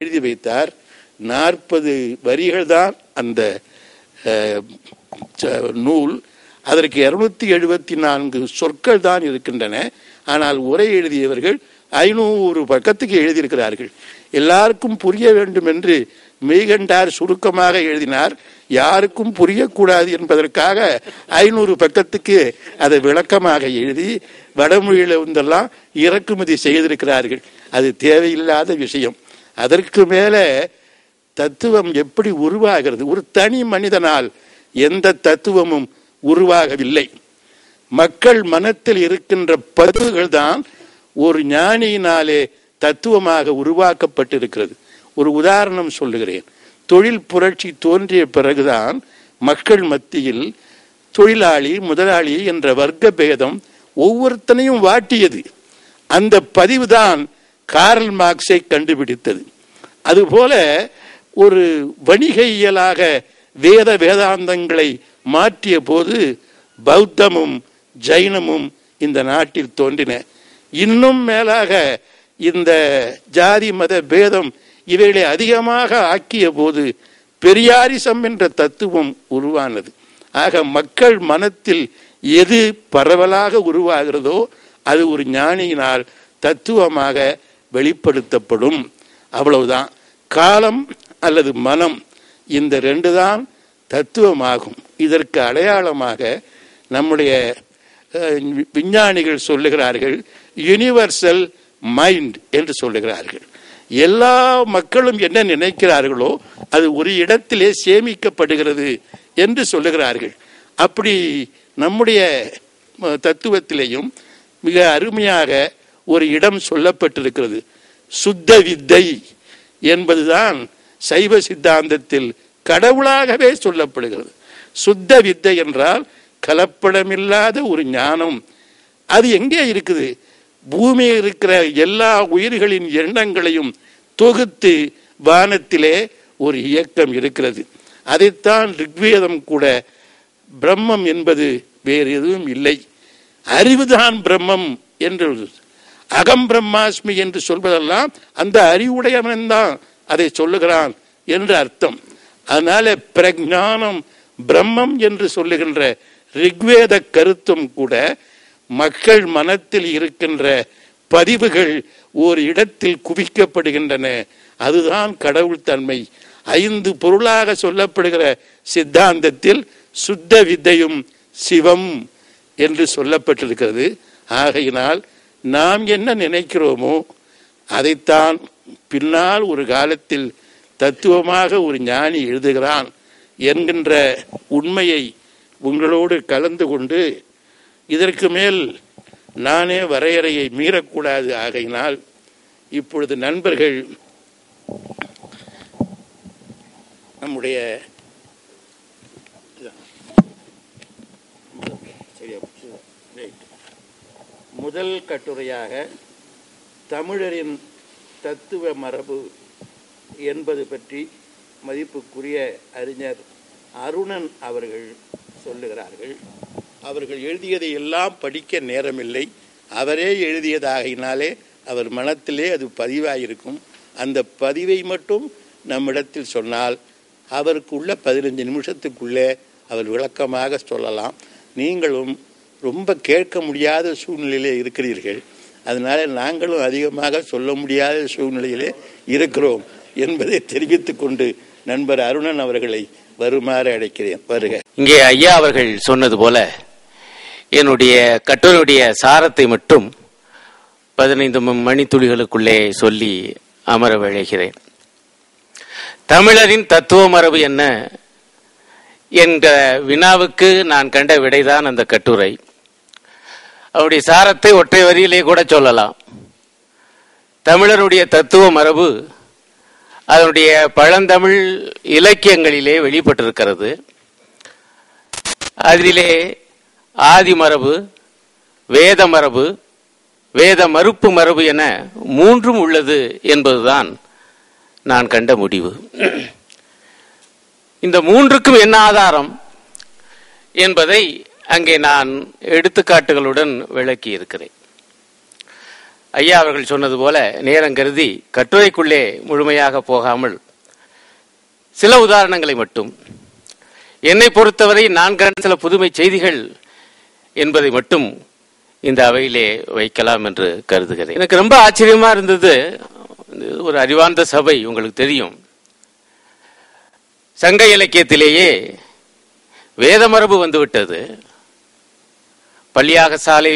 எழுதி வைத்தார். 40 வரிகள் தான் அந்த நூல். அதற்கு 274 சொற்கள் தான் இருக்கின்றன. ஆனால் உரை எழுதியவர்கள் 500 பக்கத்துக்கு எழுதியிருக்கிறார்கள். எல்லாருக்கும் புரிய வேண்டும் என்று மெய்கண்டார் சுருக்கமாக எழுதினார். யாருக்கும் புரியக்கூடாது என்பதற்காக 500 பக்கத்துக்கு அதை விளக்கமாக எழுதி வடமொழியில இருந்தெல்லாம் இறக்குமதி செய்திருக்கிறார்கள். அது தேவையில்லாத விஷயம். அதற்கு மேல தத்துவம் எப்படி உருவாகிறது? ஒரு தனி மனிதனால் எந்த தத்துவமும் உருவாகவில்லை. மக்கள் மனத்தில் இருக்கின்ற பதிவுகள் தான் ஒரு ஞானியினாலே தத்துவமாக உருவாக்கப்பட்டிருக்கிறது. ஒரு உதாரணம் சொல்லுகிறேன். தொழில் புரட்சி தோன்றிய பிறகுதான் மக்கள் மத்தியில் தொழிலாளி முதலாளி என்ற வர்க்க பேதம் ஒவ்வொருத்தனையும் வாட்டியது. அந்த பதிவுதான் கார்ல் மார்க்ஸை கண்டுபிடித்தது. அதுபோல ஒரு வணிகையலாக வேதாந்தங்களை மாற்றிய போது பௌத்தமும் ஜைனமும் இந்த நாட்டில் தோன்றின. இன்னும் மேலாக இந்த ஜாதி மத பேதம் இவைகளை அதிகமாக ஆக்கிய போது பெரியாரிசம் என்ற தத்துவம் உருவானது. ஆக மக்கள் மனத்தில் எது பரவலாக உருவாகிறதோ அது ஒரு ஞானியினால் தத்துவமாக வெளிப்படுத்தப்படும். அவ்வளவுதான். காலம் அல்லது மனம், இந்த 2 தான் தத்துவமாகும். இதற்கு அடையாளமாக நம்முடைய விஞ்ஞானிகள் சொல்லுகிறார்கள், யூனிவர்சல் மைண்ட் என்று சொல்லுகிறார்கள். எல்லா மக்களும் என்ன நினைக்கிறார்களோ அது ஒரு இடத்திலே சேமிக்கப்படுகிறது என்று சொல்லுகிறார்கள். அப்படி நம்முடைய தத்துவத்திலேயும் மிக அருமையாக ஒரு இடம் சொல்லப்பட்டிருக்கிறது. சுத்த வித்தை என்பதுதான் சைவ சித்தாந்தத்தில் கடவுளாகவே சொல்லப்படுகிறது. சுத்த வித்தை என்றால் கலப்படமில்லாத ஒரு ஞானம். அது எங்கே இருக்குது? பூமியில் இருக்கிற எல்லா உயிர்களின் எண்ணங்களையும் தொகுத்து வானத்திலே ஒரு இயக்கம் இருக்கிறது. அதைத்தான் ரிக்வேதம் கூட பிரம்மம் என்பது வேறு எதுவும் இல்லை, அறிவுதான் பிரம்மம் என்று, அகம் பிரம்மாஸ்மி என்று சொல்வதெல்லாம் அந்த அறிவுடையவன் தான் அதை சொல்லுகிறான் என்று அர்த்தம். அதனால பிரஞானம் பிரம்மம் என்று சொல்லுகின்ற ரிக்வேத கருத்தும் கூட மக்கள் மனத்தில் இருக்கின்ற பதிவுகள் ஒரு இடத்தில் குவிக்கப்படுகின்றன. அதுதான் கடவுள் தன்மை. 5 பொருளாக சொல்லப்படுகிற சித்தாந்தத்தில் சுத்த வித்தையும் சிவம் என்று சொல்லப்பட்டிருக்கிறது. ஆகையினால் நாம் என்ன நினைக்கிறோமோ அதைத்தான் பின்னால் ஒரு காலத்தில் தத்துவமாக ஒரு ஞானி எழுதுகிறான் என்கின்ற உண்மையை உங்களோடு கலந்து கொண்டு, இதற்கு மேல் நானே வரையறையை மீறக்கூடாது. ஆகையினால் இப்பொழுது நண்பர்கள் நம்முடைய முதல் கட்டுரையாக தமிழரின் தத்துவ மரபு என்பது பற்றி மதிப்புக்குரிய அறிஞர் அருணன் அவர்கள் சொல்லுகிறார்கள். அவர்கள் எழுதியதை எல்லாம் படிக்க நேரமில்லை. அவரே எழுதியதாகினாலே அவர் மனத்திலே அது பதிவாயிருக்கும். அந்த பதிவை மட்டும் நம்மிடத்தில் சொன்னால் அவருக்குள்ள 15 நிமிஷத்துக்குள்ளே அவர் விளக்கமாக சொல்லலாம். நீங்களும் ரொம்ப கேட்க முடியாத சூழ்நிலையிலே இருக்கிறீர்கள். அதனால நாங்களும் அதிகமாக சொல்ல முடியாத சூழ்நிலையிலே இருக்கிறோம் என்பதை தெரிவித்துக் கொண்டு நண்பர் அருணன் அவர்களை வருமாறு அழைக்கிறேன். வருக. இங்கே ஐயா அவர்கள் சொன்னது போல என்னுடைய கட்டுரையுடைய சாரத்தை மட்டும் 15 மணித்துளிகளுக்குள்ளே சொல்லி அமர விழைகிறேன். தமிழரின் தத்துவ மரபு என்ன என்ற வினாவுக்கு நான் கண்ட விடைதான் அந்த கட்டுரை. அவருடைய சாரத்தை ஒற்றை வரியிலே கூட சொல்லலாம். தமிழருடைய தத்துவ மரபு அதனுடைய பழந்தமிழ் இலக்கியங்களிலே வெளிப்பட்டிருக்கிறது. அதிலே ஆதி மரபு, வேத மரபு, வேத மறுப்பு மரபு என 3 உள்ளது என்பதுதான் நான் கண்ட முடிவு. இந்த 3க்கும் என்ன ஆதாரம் என்பதை அங்கே நான் எடுத்துக்காட்டுகளுடன் விளக்கி இருக்கிறேன். ஐயா அவர்கள் சொன்னது போல நேரம் கருதி கட்டுரைக்குள்ளே முழுமையாக போகாமல் சில உதாரணங்களை மட்டும், என்னை பொறுத்தவரை நான் கண்ட சில புதுமை செய்திகள் என்பதை மட்டும் இந்த அவையிலே வைக்கலாம் என்று கருதுகிறேன். எனக்கு ரொம்ப ஆச்சரியமா இருந்தது, ஒரு அறிவார்ந்த சபை உங்களுக்கு தெரியும், சங்க இலக்கியத்திலேயே வேத மரபு வந்துவிட்டது. பள்ளியாக சாலை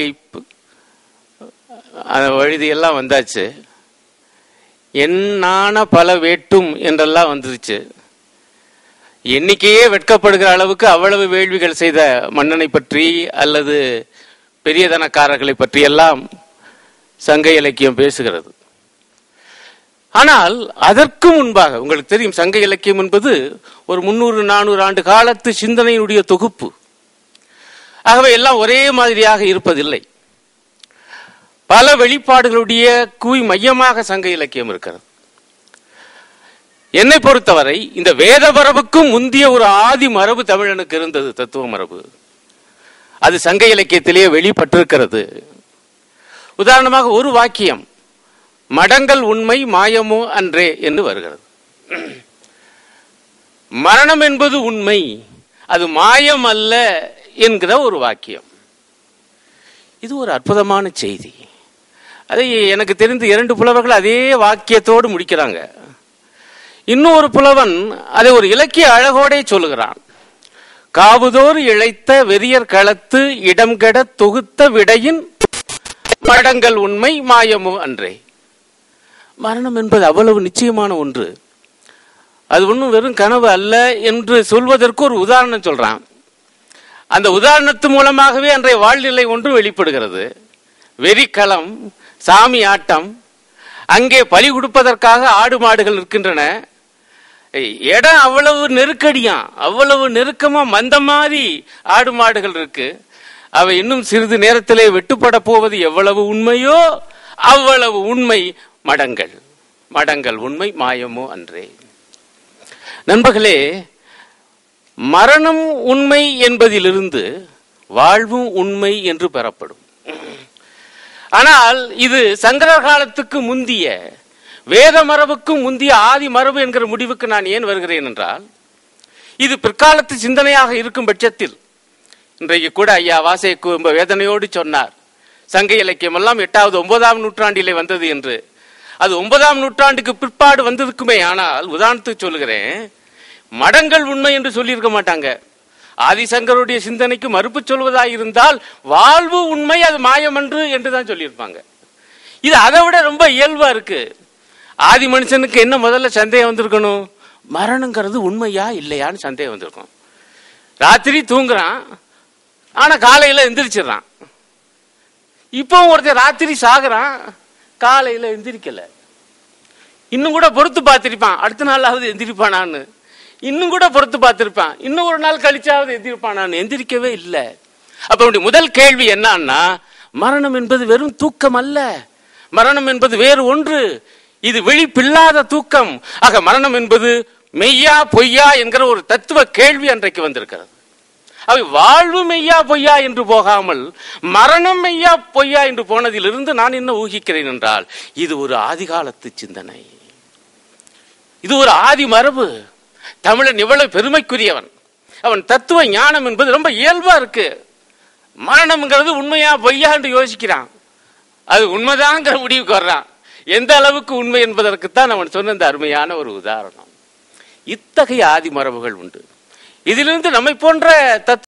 வழுதியெல்லாம் வந்தாச்சு, எண்ணான பல வேட்டும் என்றெல்லாம் வந்துருச்சு. எண்ணிக்கையே வெட்கப்படுகிற அளவுக்கு அவ்வளவு வேள்விகள் செய்த மன்னனை பற்றி அல்லது பெரிய தனக்காரர்களை பற்றியெல்லாம் சங்க இலக்கியம் பேசுகிறது. ஆனால் அதற்கு முன்பாக உங்களுக்கு தெரியும், சங்க இலக்கியம் என்பது ஒரு 300-400 ஆண்டு காலத்து சிந்தனையினுடைய தொகுப்பு. ஆகவே எல்லாம் ஒரே மாதிரியாக இருப்பதில்லை. பல வெளிப்பாடுகளுடைய குவி மையமாக சங்க இலக்கியம் இருக்கிறது. என்னை பொறுத்தவரை இந்த வேத மரபுக்கும் முந்திய ஒரு ஆதி மரபு தமிழனுக்கு இருந்தது, தத்துவ மரபு. அது சங்க இலக்கியத்திலேயே வெளிப்பட்டிருக்கிறது. உதாரணமாக ஒரு வாக்கியம், மடங்கள் உண்மை மாயமோ அன்றே என்று வருகிறது. மரணம் என்பது உண்மை, அது மாயம் அல்ல என்கிற ஒரு வாக்கியம். இது ஒரு அற்புதமான செய்தி. அதை எனக்கு தெரிந்து 2 புலவர்கள் அதே வாக்கியத்தோடு முடிக்கிறாங்க. இன்னொரு புலவன் அதை ஒரு இலக்கிய அழகோடே சொல்லுகிறான். காவுதோர் இழைத்த வெறியர் களத்து இடம் கெட தொகுத்த விடையின் மடங்கள் உண்மை மாயமோ அன்றே. மரணம் என்பது அவ்வளவு நிச்சயமான ஒன்று, அது ஒன்றும் வெறும் கனவு அல்ல என்று சொல்வதற்கு ஒரு உதாரணம் சொல்றான். அந்த உதாரணத்து மூலமாகவே அன்றைய வாழ்நிலை ஒன்று வெளிப்படுகிறது. வெறிக்களம், சாமி ஆட்டம், அங்கே பலி கொடுப்பதற்காக ஆடு மாடுகள் இருக்கின்றன. இடம் அவ்வளவு நெருக்கடியா, அவ்வளவு நெருக்கமா மந்த மாதிரி ஆடு மாடுகள் இருக்கு. அவை இன்னும் சிறிது நேரத்திலே வெட்டுப்பட போவது எவ்வளவு உண்மையோ அவ்வளவு உண்மை மடங்கள். மடங்கள் உண்மை மாயமோ அன்றே. நண்பர்களே, மரணம் உண்மை என்பதிலிருந்து வாழ்வும் உண்மை என்று பெறப்படும். ஆனால் இது சங்கரர் காலத்துக்கு முந்திய வேத மரபுக்கும் முந்திய ஆதி மரபு என்கிற முடிவுக்கு நான் ஏன் வருகிறேன் என்றால், இது பிற்காலத்து சிந்தனையாக இருக்கும் பட்சத்தில், இன்றைக்கு கூட ஐயா வாசை வேதனையோடு சொன்னார், சங்க இலக்கியம் எல்லாம் 8வது 9ஆம் நூற்றாண்டிலே வந்தது என்று. அது 9ஆம் நூற்றாண்டுக்கு பிற்பாடு வந்திருக்குமே. ஆனால் உதாரணத்துக்கு சொல்லுகிறேன், மடங்கள் உண்மை என்று சொல்லியிருக்க மாட்டாங்க. ஆதிசங்கருடைய சிந்தனைக்கு மறுப்பு சொல்வதாக இருந்தால் வாழ்வு உண்மை, அது மாயமன்று என்றுதான் சொல்லியிருப்பாங்க. இது அதை விட ரொம்ப இயல்பா இருக்கு. ஆதி மனுஷனுக்கு என்ன முதல்ல சந்தேகம் வந்திருக்கணும், மரணங்கிறது உண்மையா இல்லையான்னு சந்தேகம் வந்திருக்கும். ராத்திரி தூங்குறான், ஆனா காலையில எந்திரிச்சிடறான். இப்போ ஒருத்தர் ராத்திரி சாகுறான், காலையில எந்திரிக்கல. இன்னும் கூட பொறுத்து பார்த்திருப்பான், அடுத்த நாளாவது எந்திரிப்பானான்னு. இன்னும் கூட பொறுத்து பார்த்திருப்பான், இன்னும் ஒரு நாள் கழிச்சாவது எந்திரிப்பானான்னு. எந்திரிக்கவே இல்லை. அப்ப முதல் கேள்வி என்னன்னா, மரணம் என்பது வெறும் தூக்கம் அல்ல, மரணம் என்பது வேறு ஒன்று. இது விழிப்பில்லாத தூக்கம். ஆக மரணம் என்பது மெய்யா பொய்யா என்கிற ஒரு தத்துவ கேள்வி அன்றைக்கு வந்திருக்கிறது. அவை வாழ்வு மெய்யா பொய்யா என்று போகாமல் மரணம் மெய்யா பொய்யா என்று போனதிலிருந்து நான் என்ன ஊகிக்கிறேன் என்றால், இது ஒரு ஆதிகாலத்து சிந்தனை, இது ஒரு ஆதி மரபு. தமிழன் எவ்வளவு பெருமைக்குரியவன், அவன் தத்துவ ஞானம் என்பது ரொம்ப இயல்பா இருக்கு. மரணம்ங்கிறது உண்மையா பொய்யா என்று யோசிக்கிறான், அது உண்மைதாங்கிற முடிவுக்கு வர்றான். எந்த அளவுக்கு உண்மை என்பதற்குத்தான் அவன் சொன்ன இந்த அருமையான ஒரு உதாரணம். இத்தகைய ஆதி மரபுகள் உண்டு. இதிலிருந்து நம்மை போன்ற